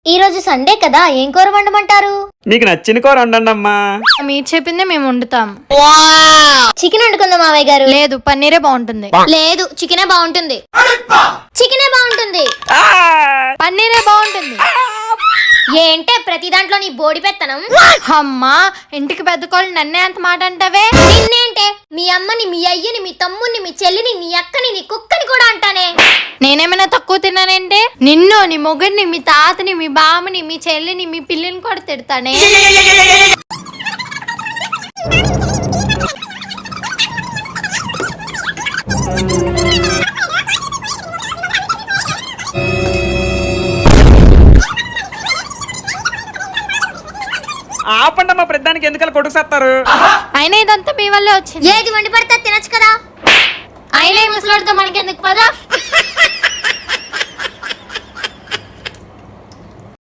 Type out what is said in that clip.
ఈ రోజు సండే కదా, ఏం కూర వండమంటారు? మీకు నచ్చిన కూర వండండి అమ్మా. మీరు చెప్పిందే మేము వండుతాం. చికెన్ వండుకుందాం మావయ్య గారు. లేదు, పన్నీరే బాగుంటుంది. లేదు, చికెనే బాగుంటుంది. చికెనే బాగుంటుంది. పన్నీరే బాగుంటుంది. ఏంటే ప్రతి దాంట్లో నీ బోడి పెత్తనం? అమ్మా, ఇంటికి పెద్ద కోళ్ళు నన్నే అంత మాట అంటావే. నిన్నేంటే మీ అమ్మని, మీ అయ్యని, మీ తమ్ముని, మీ చెల్లిని, నీ అక్కని, నీ కుక్కని కూడా అంటానే. నేనేమైనా తక్కువ తిన్నానంటే? నిన్ను, నీ మొగుడిని, మీ తాతని, మీ బామ్మని, మీ చెల్లిని, మీ పిల్లిని కూడా తిడతానే. ఆపండమ్మా, ప్రతిదానికి ఎందుకలా కొడుకు సత్తారు? అయినా ఇదంతా మీ వల్లే వచ్చింది. ఏది వండి పడితే తినచ్చు కదా. అయినా ఈ ముసలాడితో మనకెందుకు పదా.